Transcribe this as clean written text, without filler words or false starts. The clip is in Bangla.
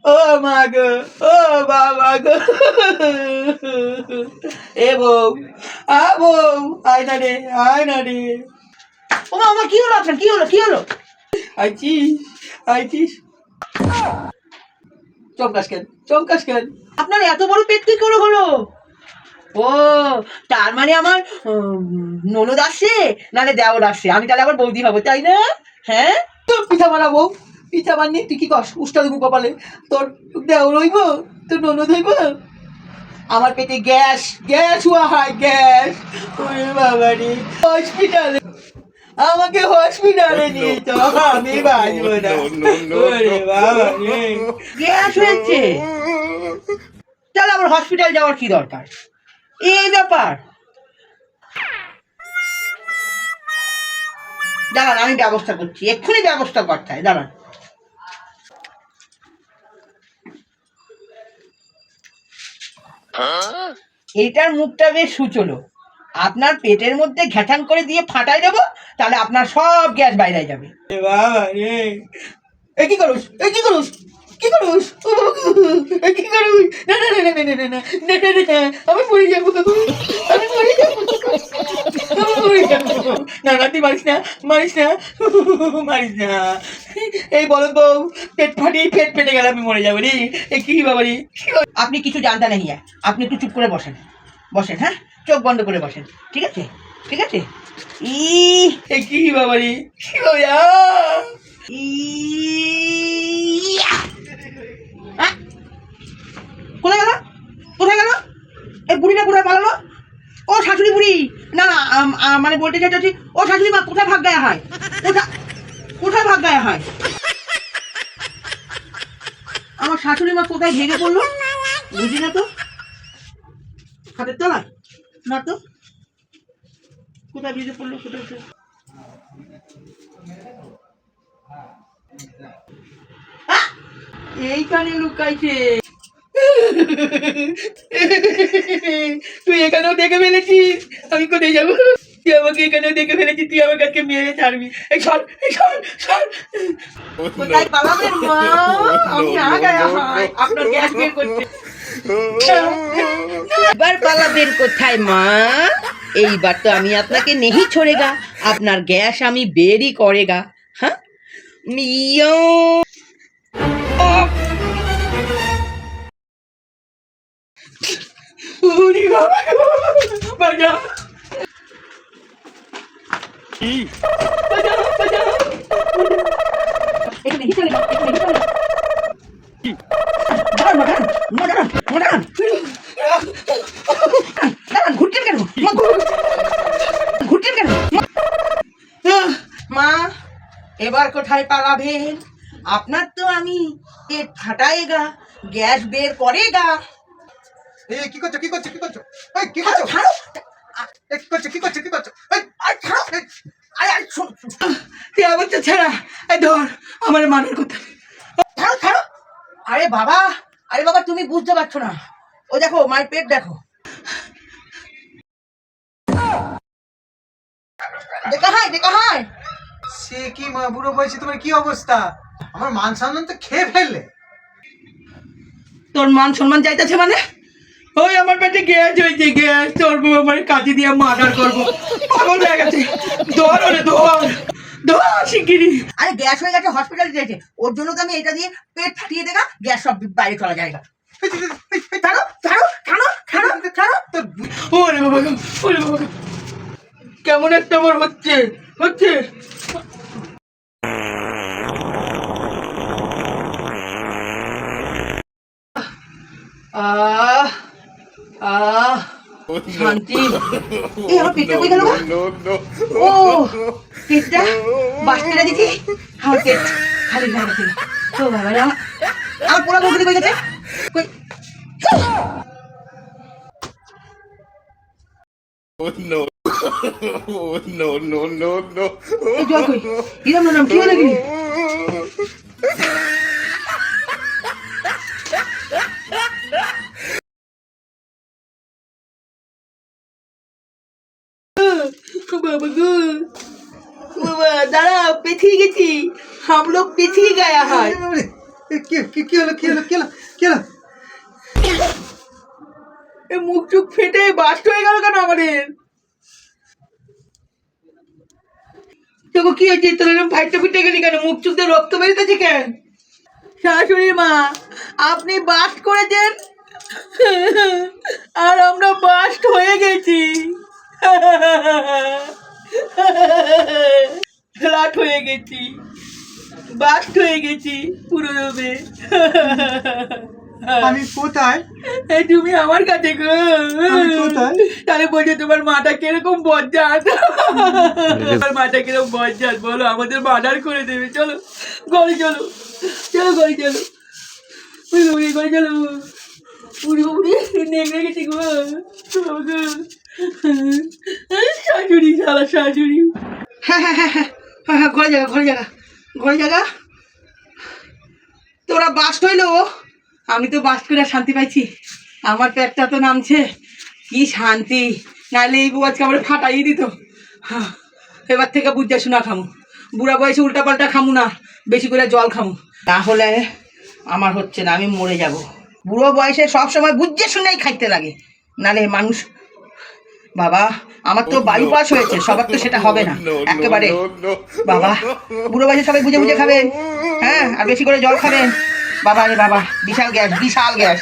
ও মা গো, ও বাবা গো, এ বউ, বউ, আয় না রে, আয় না রে। ও মা, আমার কি হলো? আপনার কি হলো? কি হলো? আইছিস, আইছিস, চমকাস কেন, চমকাস কেন? আপনার এত বড় পেট কি করে হলো? ও, তার মানে আমার ননদ আসছে, নালে দেওর আসছে, আমি তাহলে আবার বৌদি হবো, তাই না? হ্যাঁ, তোর পিঠা বানাবো, পিঠা বানিয়ে তুই কি কস, উষ্টা দেবো কপালে, তোর দেওর হইব, তোর ননদ হইব। আমার পেটে গ্যাস, গ্যাস হওয়া হয়, গ্যাস। ওরে বাবা রে, হসপিটালে, আমাকে হসপিটালে নিয়ে তো আমি বাঁচবো না। ওরে বাবা রে, গ্যাস হয়েছে, তাহলে আবার হসপিটাল যাওয়ার কি দরকার? এই ব্যাপার, দাঁড়ান আমি ব্যবস্থা করছি, এক্ষুনি ব্যবস্থা করতে হয়, দাঁড়ান। এইটার মুখটা বেশ সুচলো, আপনার পেটের মধ্যে ঘ্যাটাং করে দিয়ে ফাটাই দেবো, তাহলে আপনার সব গ্যাস বাইরে যাবে। এ বাবা রে, এ কি করুস, এ কি করুস, কি করুস, ও বাবা গো, এ কি করুস, না না না না না না না না না না না, আমি মরে যাবো, আমি মরে যাবো, আমি মরে যাবো। না না, তুই মারিস না, মারিস না, মারিস না। এই বলো তো, পেট ফাটিয়ে পেট ফেটে গেলে আমি মরে যাবো রে, এ কি বাবা রে। আপনি কিছু জানতে নেই, আপনি একটু চুপ করে বসেন, বসেন, হ্যাঁ, চোখ বন্ধ করে বসেন, ঠিক আছে, ঠিক আছে। এ কি বাবা রে, কি বাবা, কোথায় গেল? কোথায় গেল এই বুড়িটা? কোথায় পালালো? ও শাশুড়ি বুড়ি, না না, মানে বলতে চাইছি, ও শাশুড়ি মা কোথায় ভাগ গায়ে হয়? কোথায় ভাগ গায়ে হয়? আমার শাশুড়ি মা কোথায় ভেঙে পড়লো বুঝি না তো। হাতের তলায় না তো, কোথায় ভেঙে পড়লো? কোথায়? এইখানে লুকাইছে। তুই এখানেও দেখে ফেলেছিস, আমি কোথায় যাবো? তুই আমাকে এখানেও দেখে ফেলেছিস, তুই আমাকে আজকে মেরে ছাড়বি। এই সর, এই সর, সর। কোথায় পালাবেন মা? আমি আগায়া হয় আপনার গ্যাস বের করতে। এবার পালাবেন কোথায় মা? এইবার তো আমি আপনাকে নেহি छोड़ेगा, আপনার গ্যাস আমি বেরই করেগা। হ্যাঁ, মিয়া ওরে বাবা গো, বাজা, বাজা, বাজা। এটা নেহি চলেগা, এটা নেহি চলেগা। দাঁড়ান মা, দাঁড়ান মা, দাঁড়ান মা, দাঁড়ান দাঁড়ান, ঘুরছেন কেন মা? ঘুরছেন কেন মা? এবার কোথায় পালাবেন? আপনার তো আমি পেট ফাটায়েগা, গ্যাস বের করেগা। এই কি করছো, কি করছো, কি করছো, এই কি করছো, ছাড়ো, এই কি করছো, কি করছো, কি করছো, এই আর ছাড়ো, এই, আরে শোন, তুই আমার তো ছাড়া, এই ধর আমার মানের কথা। ছাড়ো ছাড়ো। আরে বাবা, আরে বাবা, তুমি বুঝতে পারছো না, ও দেখো মায়ের পেট দেখো, দেখা হয়, দেখা হয়। সে কি মা, বুড়ো বয়সে তোমার কি অবস্থা? আমার মান সম্মান তো খেয়ে ফেললে। তোর মান সম্মান চাইতেছে মানে? ওই আমার পেটে গ্যাস হয়েছে, গ্যাস, তোর আমার কাঁচি দিয়ে মার্ডার করবো, পাগল হয়ে গেছে। ধর ওরে, ধর, ধর শিগগিরি। আরে গ্যাস হয়ে গেছে, হসপিটালে যেতে, ওর জন্য তো আমি এটা দিয়ে পেট ফাটিয়ে দেখা, গ্যাস সব বাইরে চলা যায়। ছাড়ো ছাড়ো ছাড়ো ছাড়ো ছাড়ো। ওরে বাবা গো, ওরে বাবা গো, কেমন একটা আমার হচ্ছে, হচ্ছে। আহ আহ শান্তি। এই আমার পেটটা কই গেল? ও, পেটটা বাস্তেরা দিছি, আমার পেট খালি হয়ে গেছে। ও বাবা রে, আমার পোড়া বউকে কই গেছে? কই? এই জয় কই? ইরাম নাম কি হলো কি? बाबा गो, बाबा दाঁড়াও, পেছিয়ে গেছি, हम लोग পেছিয়ে গায়া হয়। কি হলো কি হলো কি হলো কি হলো? এ মুখ চুখ ফেটে বাস্ট হয়ে গেল কেন আমাদের? তোকে কি হয়েছে? তোর এরকম ফাইটটা ফিটে গেলি কেন? মুখ চুখ দিয়ে রক্ত বেরিয়েছে কেন? শাশুড়ি মা, আপনি বাস্ট করেছেন আর আমরা বাস্ট হয়ে গেছি। ফ্ল্যাট হয়ে গেছি, বাস্ট হয়ে গেছি পুরো দমে। আমি কোথায়? এই তুমি আমার কাছে গো। আমি কোথায়? তাহলে বলছো তোমার মাটা কিরকম বজ্জাত? তোমার মাটা কিরকম বজ্জাত বলো, আমাদের মার্ডার করে দেবে। চলো ঘরে চলো, চলো ঘরে চলো, ঘরে চলো। উড়ি উড়ি নেংড়ে গেছি গো। শাশুড়ি, শালা শাশুড়ি। হ্যাঁ, ঘরে জায়গা তোরা বাস্ট হইলো, আমি তো বাস্ট করে শান্তি পাইছি। আমার পেটটা তো নামছে, কি শান্তি। নাহলে এই বউ আজকে আমার ফাটাই দিত। এবার থেকে বুঝতে শোনা খামু, বুড়া বয়সে উল্টা পাল্টা খামু না, বেশি করে জল খামু। তাহলে আমার হচ্ছে না, আমি মরে যাব। বুড়ো বয়সে সব সময় বুঝতে শুনেই খাইতে লাগে, নালে মানুষ। বাবা, আমার তো বায়ু পাস হয়েছে, সবার তো সেটা হবে না একেবারে। বাবা, বুড়ো বয়সে সবাই বুঝে বুঝে খাবেন, হ্যাঁ, আর বেশি করে জল খাবেন। বাবা রে বাবা, বিশাল গ্যাস, বিশাল গ্যাস।